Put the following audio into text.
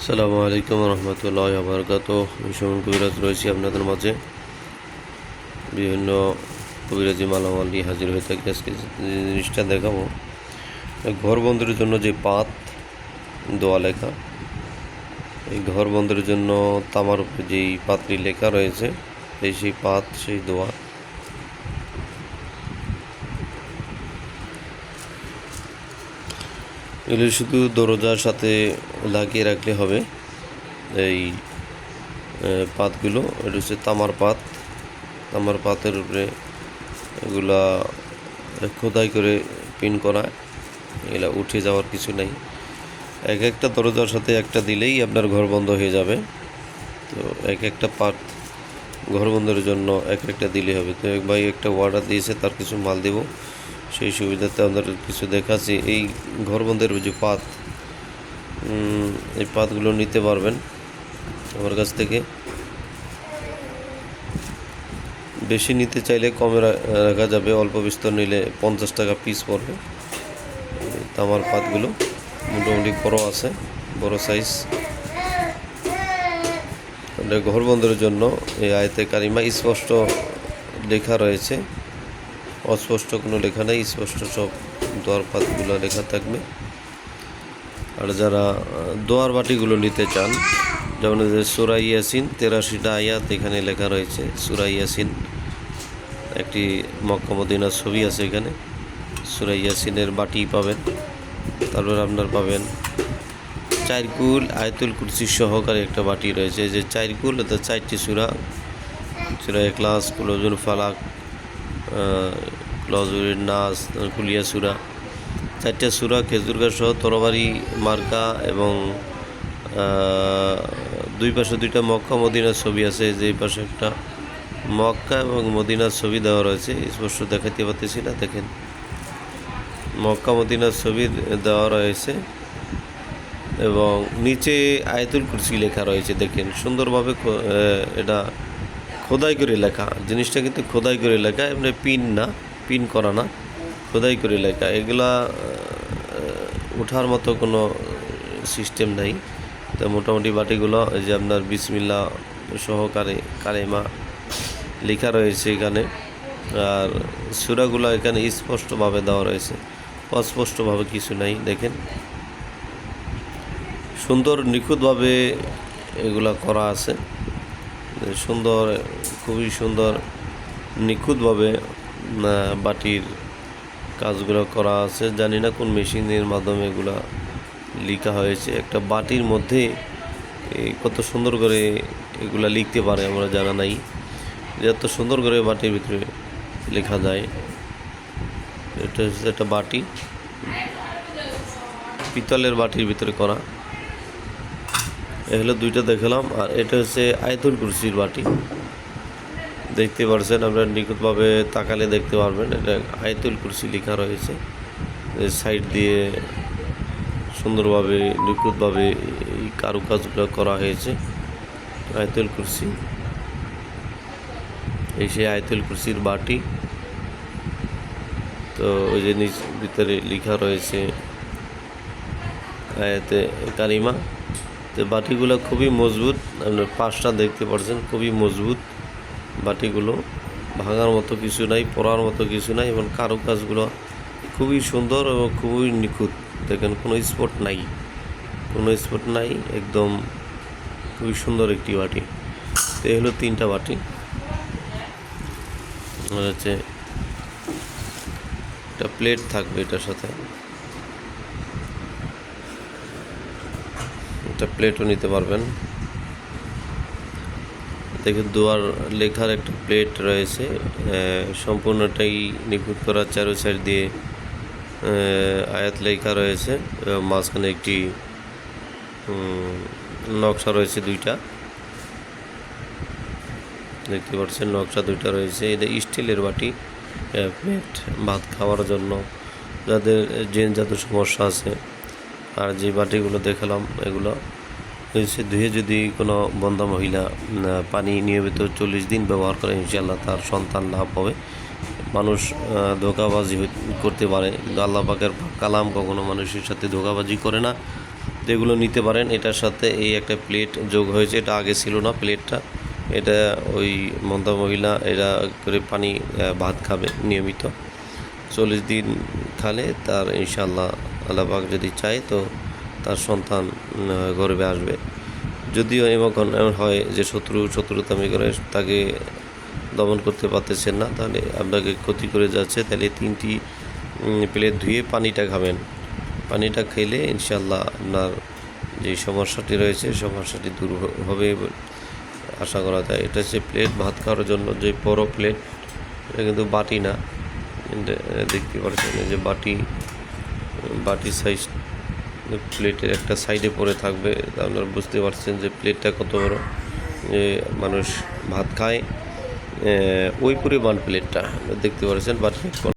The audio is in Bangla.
আসসালামু আলাইকুম রহমতুল্লাহ বারকাতুহু। আমি সুমন কবিরাজ রয়েছি আপনাদের মাঝে। বিভিন্ন কবিরাজি মালামাল নিয়ে হাজির হয়ে থাকি। আজকে যে জিনিসটা দেখাবো, ঘর বন্ধের জন্য যে পাত দোয়া লেখা, এই ঘর বন্ধের জন্য তামার উপরে যেই পাতটি লেখা রয়েছে, সেই পাত, সেই দোয়া। এগুলো শুধু দরজার সাথে লাগিয়ে রাখলে হবে। এই পাতগুলো, এটা হচ্ছে তামার পাত। তামার পাতের উপরে এগুলা খোদাই করে পিন করা, এগুলা উঠে যাওয়ার কিছু নেই। এক একটা দরজার সাথে একটা দিলেই আপনার ঘর বন্ধ হয়ে যাবে। তো এক একটা পাত ঘর বন্ধের জন্য এক একটা দিলে হবে। তো এক ভাই একটা অর্ডার দিয়েছে, তার কিছু মাল দেব, সেই সুবিধাতে আপনাদের কিছু দেখাচ্ছি। এই ঘর বন্ধের যে পাত, এই পাতগুলো নিতে পারবেন আমার কাছ থেকে। বেশি নিতে চাইলে কমে রাখা যাবে, অল্প বিস্তর নিলে 50 টাকা পিস পড়বে। তামার পাতগুলো মোটামুটি বড় আছে, বড় সাইজ। ঘর বন্ধের জন্য এই আয়াতে কারিমা স্পষ্ট লেখা রয়েছে, অস্পষ্ট কোনো লেখা নেই, স্পষ্ট সব দোয়ার পাতগুলো লেখা থাকবে। আর যারা দোয়ার বাটিগুলো নিতে চান, যেমন সূরা ইয়াসিন 83টা আয়াত এখানে লেখা রয়েছে। সূরা ইয়াসিন, একটি মক্কা মদিনার ছবি আছে এখানে। সূরা ইয়াসিনের বাটি পাবেন। তারপর আপনার পাবেন 4 কুল আয়াতুল কুরসি সহকারে একটা বাটি রয়েছে। যে 4 কুল, অর্থাৎ 4টি সূরা, সূরা ইখলাস, কুল ফালাক, কুল নাস, কুলিয়া সূরা, 4টা সূরা, খেজুর গাছ সহ তরবারি মার্কা, এবং দুই পাশে 2টা মক্কা মদিনার ছবি আছে। যে পাশে একটা মক্কা এবং মদিনার ছবি দেওয়া রয়েছে, স্পষ্ট দেখাতে পারতেছি না, দেখেন মক্কা মদিনার ছবি দেওয়া রয়েছে, এবং নিচে আয়াতুল কুরসি লেখা রয়েছে। দেখেন সুন্দরভাবে এটা খোদাই করে লেখা, জিনিসটা কিন্তু খোদাই করে লেখা, এমনি পিন না, পিন করা না, খোদাই করে লেখা। এগুলা ওঠার মতো কোনো সিস্টেম নাই। তো মোটামুটি বাটিগুলো এই যে আপনার বিসমিল্লাহ সহকারে কালেমা লেখা রয়েছে এখানে। আর সূরাগুলো এখানে স্পষ্টভাবে দেওয়া রয়েছে, অস্পষ্টভাবে কিছু নাই। দেখেন সুন্দর নিখুঁতভাবে এগুলা করা আছে, সুন্দর, খুবই সুন্দর নিখুঁতভাবে বাটির কাজগুলো করা আছে। জানি না কোন মেশিনের মাধ্যমে এগুলা লেখা হয়েছে। একটা বাটির মধ্যে কত সুন্দর করে এগুলা লিখতে পারে আমরা জানা নাই, যে এত সুন্দর করে বাটির ভিতরে লেখা যায়। এটা হচ্ছে একটা বাটি, পিতলের বাটির ভিতরে করা। এ হলো 2টা দেখালাম। আর এটা হচ্ছে আয়াতুল কুরসির বাটি, দেখতে পাচ্ছেন আপনারা, নিখুঁতভাবে তাকালে দেখতে পারবেন এটা আয়াতুল কুরসি লেখা রয়েছে। সাইড দিয়ে সুন্দরভাবে নিখুঁতভাবে এই কারুকাজগুলো করা হয়েছে। আয়াতুল কুরসি, এই সেই আয়াতুল কুরসির বাটি। তো ওই যে নিচ ভিতরে লেখা রয়েছে আয়াতে কারিমা। তো বাটিগুলো খুবই মজবুত, আপনার পাশটা দেখতে পাচ্ছেন, খুবই মজবুত বাটিগুলো, ভাঙার মতো কিছু নাই, পড়ার মতো কিছু নাই, এবং কারুকাজগুলো খুবই সুন্দর এবং খুবই নিখুঁত। দেখেন কোনো স্পট নাই, কোনো স্পট নাই, একদম খুবই সুন্দর একটি বাটি। তো এই হলো 3টা বাটি। হচ্ছে একটা প্লেট থাকবে এটার সাথে, একটা প্লেটও নিতে পারবেন। দেখেন দোয়ার লেখার একটা প্লেট রয়েছে, সম্পূর্ণটাই নিখুঁত করা, চারো সাইড দিয়ে আয়াত লেখা রয়েছে, এবং মাঝখানে একটি নকশা রয়েছে 2টা, দেখতে পাচ্ছেন নকশা 2টা রয়েছে। এটা স্টিলের বাটি, প্লেট ভাত খাওয়ার জন্য, যাদের যত সমস্যা আছে। আর যে বাটিগুলো দেখালাম এগুলো হচ্ছে ধুয়ে যদি কোনো বন্ধা মহিলা পানি নিয়মিত 40 দিন ব্যবহার করে, ইনশাআল্লাহ তার সন্তান লাভ হবে। মানুষ ধোঁকাবাজি করতে পারে, কিন্তু আল্লাহ পাকের কালাম কখনো মানুষের সাথে ধোঁকাবাজি করে না। তো এগুলো নিতে পারেন। এটার সাথে এই একটা প্লেট যোগ হয়েছে, এটা আগে ছিল না প্লেটটা। এটা ওই মন্দা মহিলা এরা করে পানি ভাত খাবে নিয়মিত, 40 দিন খালে তার ইনশাআল্লাহ আল্লাহ পাক যদি চায় তো তার সন্তান গর্ভে আসবে। যদিও এখন এমন হয় যে শত্রুতামি করে তাকে দমন করতে পারতেছেন না, তাহলে আপনাকে ক্ষতি করে যাচ্ছে, তাহলে 3টি প্লেট ধুয়ে পানিটা খাবেন। পানিটা খেলে ইনশাআল্লাহ আপনার যে সমস্যাটি রয়েছে সমস্যাটি দূর হবে আশা করা যায়। এটা হচ্ছে প্লেট ভাত খাওয়ার জন্য যে বড় প্লেট, এটা কিন্তু বাটি না, দেখতে পাচ্ছেন যে বাটি সাইজ প্লেটের একটা সাইডে পড়ে থাকবে। আপনারা বুঝতে পারছেন যে প্লেটটা কত বড়, যে মানুষ ভাত খায় ওই পরিমাণ প্লেটটা দেখতে পাচ্ছেন বাটি।